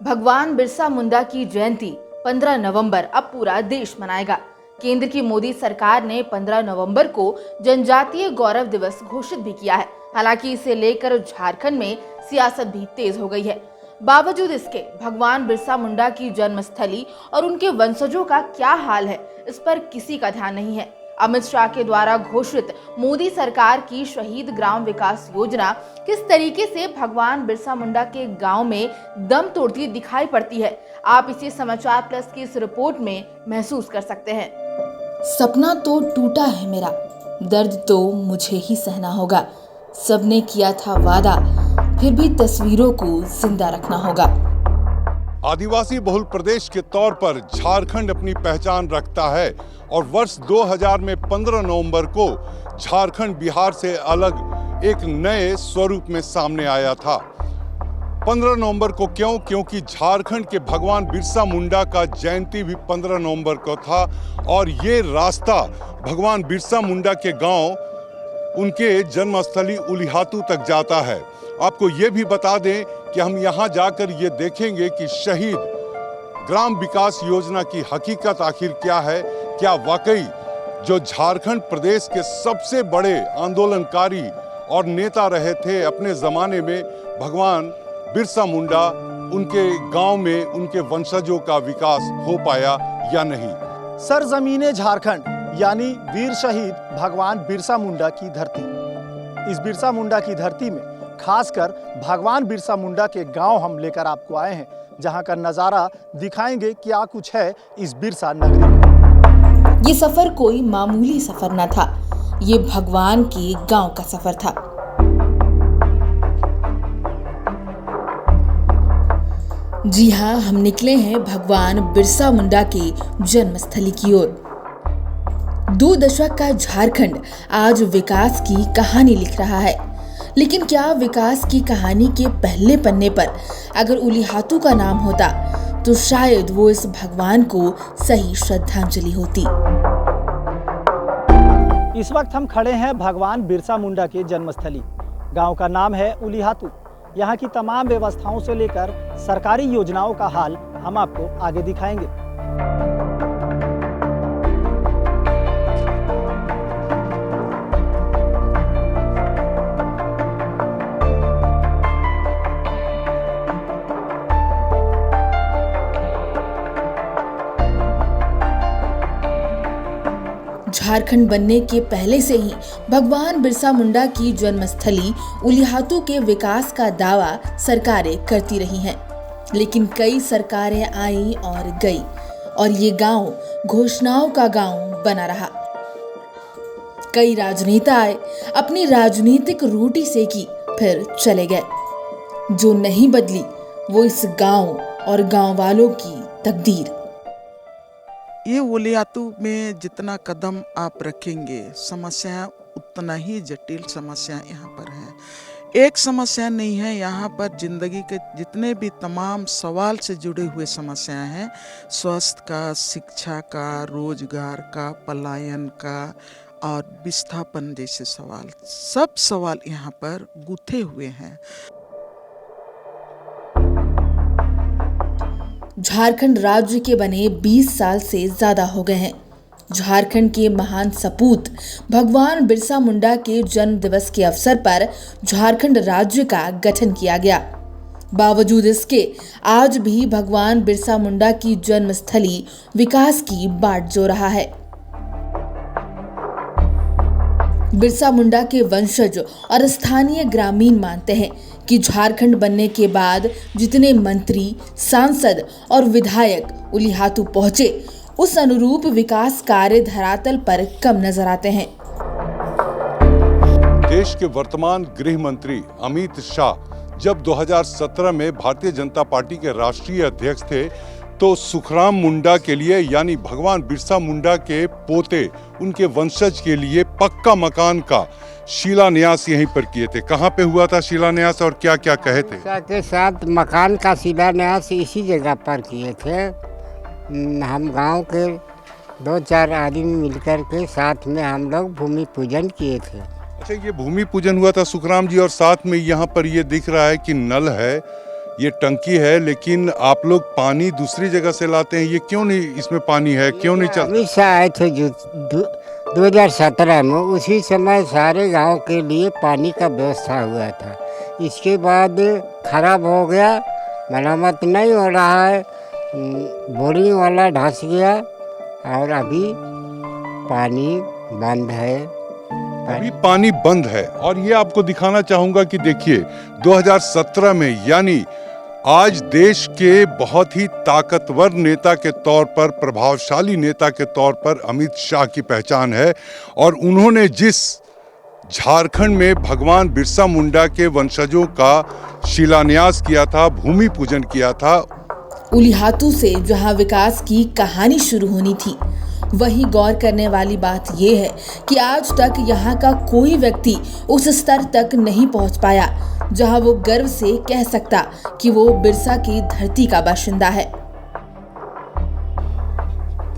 भगवान बिरसा मुंडा की जयंती 15 नवंबर अब पूरा देश मनाएगा। केंद्र की मोदी सरकार ने 15 नवंबर को जनजातीय गौरव दिवस घोषित भी किया है। हालांकि इसे लेकर झारखंड में सियासत भी तेज हो गई है। बावजूद इसके भगवान बिरसा मुंडा की जन्मस्थली और उनके वंशजों का क्या हाल है, इस पर किसी का ध्यान नहीं है। अमित शाह के द्वारा घोषित मोदी सरकार की शहीद ग्राम विकास योजना किस तरीके से भगवान बिरसा मुंडा के गांव में दम तोड़ती दिखाई पड़ती है, आप इसे समाचार प्लस की इस रिपोर्ट में महसूस कर सकते हैं। सपना तो टूटा है मेरा, दर्द तो मुझे ही सहना होगा। सबने किया था वादा, फिर भी तस्वीरों को जिंदा रखना होगा। आदिवासी बहुल प्रदेश के तौर पर झारखंड अपनी पहचान रखता है और वर्ष 2000 में 15 नवंबर को झारखंड बिहार से अलग एक नए स्वरूप में सामने आया था। 15 नवंबर को क्यों? क्योंकि झारखंड के भगवान बिरसा मुंडा का जयंती भी 15 नवंबर को था और ये रास्ता भगवान बिरसा मुंडा के गांव, उनके जन्मस्थली उलिहातू तक जाता है। आपको ये भी बता दें कि हम यहाँ जाकर ये देखेंगे कि शहीद ग्राम विकास योजना की हकीकत आखिर क्या है। क्या वाकई जो झारखंड प्रदेश के सबसे बड़े आंदोलनकारी और नेता रहे थे अपने ज़माने में, भगवान बिरसा मुंडा, उनके गांव में उनके वंशजों का विकास हो पाया या नहीं। सरजमीने झारखंड यानी वीर शहीद भगवान बिरसा मुंडा की धरती। इस बिरसा मुंडा की धरती में खासकर भगवान बिरसा मुंडा के गांव हम लेकर आपको आए हैं, जहां का नज़ारा दिखाएंगे क्या कुछ है इस बिरसा नगरी में। ये सफर कोई मामूली सफर न था, ये भगवान के गांव का सफर था। जी हाँ, हम निकले हैं भगवान बिरसा मुंडा के जन्मस्थली की ओर। 2 दशक का झारखंड आज विकास की कहानी लिख रहा है, लेकिन क्या विकास की कहानी के पहले पन्ने पर अगर उलिहातू का नाम होता तो शायद वो इस भगवान को सही श्रद्धांजलि होती। इस वक्त हम खड़े हैं भगवान बिरसा मुंडा के जन्मस्थली। गांव का नाम है उलिहातू। यहाँ की तमाम व्यवस्थाओं से लेकर सरकारी योजनाओं का हाल हम आपको आगे दिखाएंगे। झारखंड बनने के पहले से ही भगवान बिरसा मुंडा की जन्मस्थली उलिहातू के विकास का दावा सरकारें करती रही हैं, लेकिन कई सरकारें आई और गई और ये गांव घोषणाओं का गांव बना रहा। कई राजनेता आए, अपनी राजनीतिक रोटी सेकी, फिर चले गए। जो नहीं बदली वो इस गांव और गांव वालों की तकदीर। ये उलिहातू में जितना कदम आप रखेंगे, समस्याएं उतना ही जटिल समस्याएं यहाँ पर हैं। एक समस्या नहीं है, यहाँ पर जिंदगी के जितने भी तमाम सवाल से जुड़े हुए समस्याएं हैं, स्वास्थ्य का, शिक्षा का, रोजगार का, पलायन का और विस्थापन जैसे सवाल, सब सवाल यहाँ पर गुथे हुए हैं। झारखंड राज्य के बने 20 साल से ज्यादा हो गए हैं। झारखंड के महान सपूत भगवान बिरसा मुंडा के जन्म दिवस के अवसर पर झारखंड राज्य का गठन किया गया। बावजूद इसके आज भी भगवान बिरसा मुंडा की जन्मस्थली विकास की बाट जो रहा है। बिरसा मुंडा के वंशज और स्थानीय ग्रामीण मानते हैं कि झारखंड बनने के बाद जितने मंत्री, सांसद और विधायक उलिहातू पहुंचे, उस अनुरूप विकास कार्य धरातल पर कम नजर आते हैं। देश के वर्तमान गृह मंत्री अमित शाह जब 2017 में भारतीय जनता पार्टी के राष्ट्रीय अध्यक्ष थे, तो सुखराम मुंडा के लिए यानी भगवान बिरसा मुंडा के पोते, उनके वंशज के लिए पक्का मकान का शिलान्यास यहीं पर किए थे। कहाँ पे हुआ था शिलान्यास और क्या क्या कहे थे? के साथ मकान का शिलान्यास इसी जगह पर किए थे। हम गांव के 2-4 आदमी मिलकर के साथ में हम लोग भूमि पूजन किए थे। अच्छा, ये भूमि पूजन हुआ था सुखराम जी, और साथ में यहाँ पर ये दिख रहा है कि नल है, ये टंकी है, लेकिन आप लोग पानी दूसरी जगह से लाते हैं, ये क्यों नहीं, इसमें पानी है क्यों नहीं चलता? अमित शाह आए थे जो 2017 में, उसी समय सारे गांव के लिए पानी का व्यवस्था हुआ था। इसके बाद खराब हो गया, मरम्मत नहीं हो रहा है, बोरिंग वाला धंस गया और अभी पानी बंद है। अभी पानी बंद है। और ये आपको दिखाना चाहूंगा कि देखिए 2017 में, यानी आज देश के बहुत ही ताकतवर नेता के तौर पर, प्रभावशाली नेता के तौर पर अमित शाह की पहचान है। और उन्होंने जिस झारखंड में भगवान बिरसा मुंडा के वंशजों का शिलान्यास किया था, भूमि पूजन किया था, उलिहातू से जहां विकास की कहानी शुरू होनी थी, वहीं गौर करने वाली बात यह है कि आज तक यहाँ का कोई व्यक्ति उस स्तर तक नहीं पहुँच पाया जहाँ वो गर्व से कह सकता कि वो बिरसा की धरती का बाशिंदा है।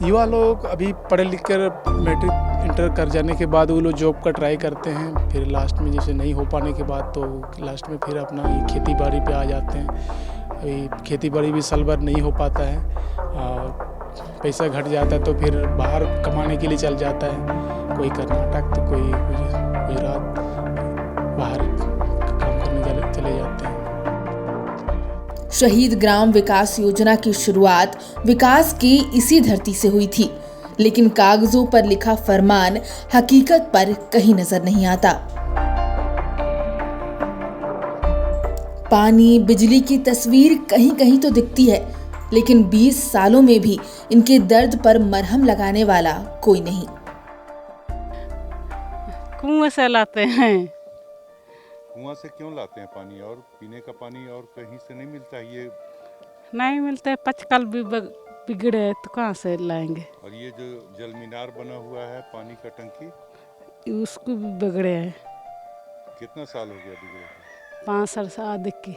युवा लोग अभी पढ़े लिख कर मैट्रिक इंटर कर जाने के बाद वो लोग जॉब का ट्राई करते हैं, फिर लास्ट में जैसे नहीं हो पाने के बाद तो लास्ट में फिर अपना खेती बाड़ी पे आ जाते हैं। अभी खेती बाड़ी भी साल भर नहीं हो पाता है और पैसा घट जाता है तो फिर बाहर कमाने के लिए चल जाता है, कोई कर्नाटक तो कोई गुजरात, बाहर काम करने चले जाते हैं। शहीद ग्राम विकास योजना की शुरुआत विकास की इसी धरती से हुई थी, लेकिन कागजों पर लिखा फरमान हकीकत पर कहीं नजर नहीं आता। पानी, बिजली की तस्वीर कहीं कहीं तो दिखती है, लेकिन 20 सालों में भी इनके दर्द पर मरहम लगाने वाला कोई नहीं। कुआं से लाते हैं। कुआं से क्यों लाते हैं पानी? और पीने का पानी और कहीं से नहीं मिलता? ये नहीं मिलते, पचकल भी बिगड़े तो कहाँ से लाएंगे। और ये जो जल मीनार बना हुआ है पानी का टंकी, उसको भी बिगड़े है। कितना साल हो गया बिगड़े? 5 साल से अधिक की।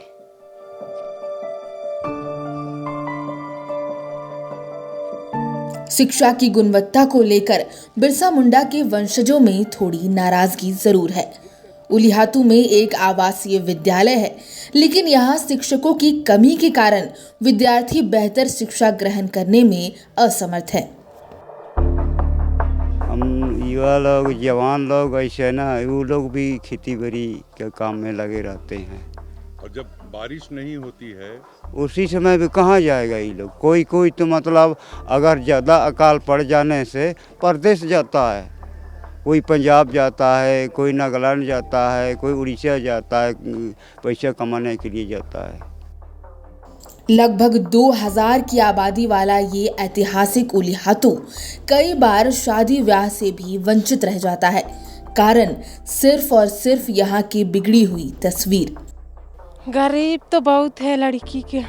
शिक्षा की गुणवत्ता को लेकर बिरसा मुंडा के वंशजों में थोड़ी नाराजगी जरूर है। उलिहातू में एक आवासीय विद्यालय है, लेकिन यहाँ शिक्षकों की कमी के कारण विद्यार्थी बेहतर शिक्षा ग्रहण करने में असमर्थ है। हम युवा लोग, जवान लोग ऐसे ना, वो लोग भी खेती बाड़ी के काम में लगे रहते हैं। और जब बारिश नहीं होती है उसी समय भी कहाँ जाएगा ये लोग? कोई तो मतलब अगर ज़्यादा अकाल पड़ जाने से परदेश जाता है, कोई पंजाब जाता है, कोई नागालैंड जाता है, कोई उड़ीसा जाता है, पैसा कमाने के लिए जाता है। लगभग 2000 की आबादी वाला ये ऐतिहासिक उलिहातू कई बार शादी ब्याह से भी वंचित रह जाता है। कारण सिर्फ और सिर्फ यहाँ की बिगड़ी हुई तस्वीर। गरीब तो बहुत है लड़की के,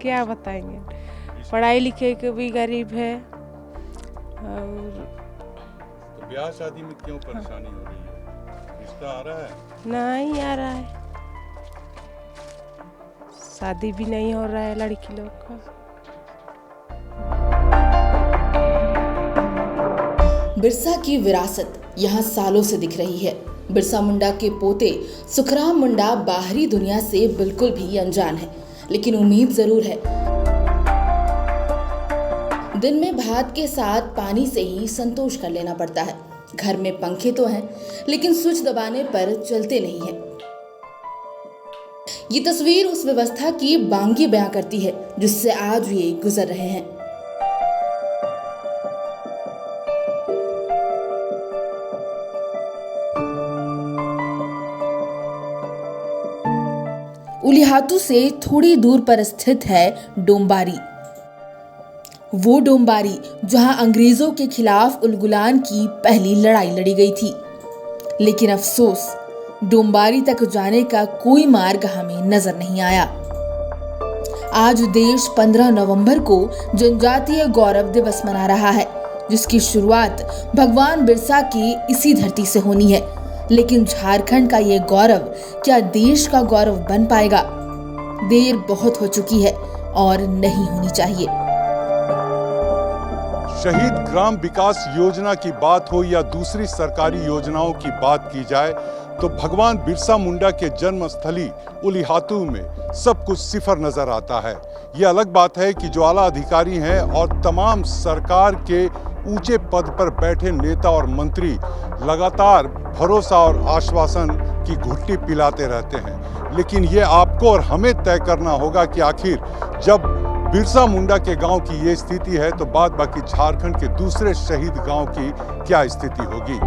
क्या बताएंगे। पढ़ाई लिखे के भी गरीब है। और तो ब्याह शादी में क्यों परेशानी हो रही है? रिश्ता आ रहा है? नहीं आ रहा है, शादी भी नहीं हो रहा है लड़की लोग का। बिरसा की विरासत यहाँ सालों से दिख रही है। बिरसा मुंडा के पोते सुखराम मुंडा बाहरी दुनिया से बिल्कुल भी अनजान है, लेकिन उम्मीद जरूर है। दिन में भात के साथ पानी से ही संतोष कर लेना पड़ता है। घर में पंखे तो हैं, लेकिन स्विच दबाने पर चलते नहीं हैं। ये तस्वीर उस व्यवस्था की बांगी बयां करती है जिससे आज ये गुजर रहे हैं। उलिहातू से थोड़ी दूर पर स्थित है डोम्बारी। वो डोम्बारी जहां अंग्रेजों के खिलाफ उलगुलान की पहली लड़ाई लड़ी गई थी। लेकिन अफसोस, डोम्बारी तक जाने का कोई मार्ग हमें नजर नहीं आया। आज देश 15 नवंबर को जनजातीय गौरव दिवस मना रहा है, जिसकी शुरुआत भगवान बिरसा की इसी धरती से होनी है। लेकिन झारखंड का ये गौरव क्या देश का गौरव बन पाएगा? देर बहुत हो चुकी है और नहीं होनी चाहिए। शहीद ग्राम विकास योजना की बात हो या दूसरी सरकारी योजनाओं की बात की जाए तो भगवान बिरसा मुंडा के जन्मस्थली उलिहातू में सब कुछ सिफर नजर आता है। ये अलग बात है कि जो आला अधिकारी हैं और तमाम सरकार के ऊंचे पद पर बैठे नेता और मंत्री लगातार भरोसा और आश्वासन की घुट्टी पिलाते रहते हैं, लेकिन ये आपको और हमें तय करना होगा कि आखिर जब बिरसा मुंडा के गांव की ये स्थिति है तो बाद बाकी झारखंड के दूसरे शहीद गांव की क्या स्थिति होगी।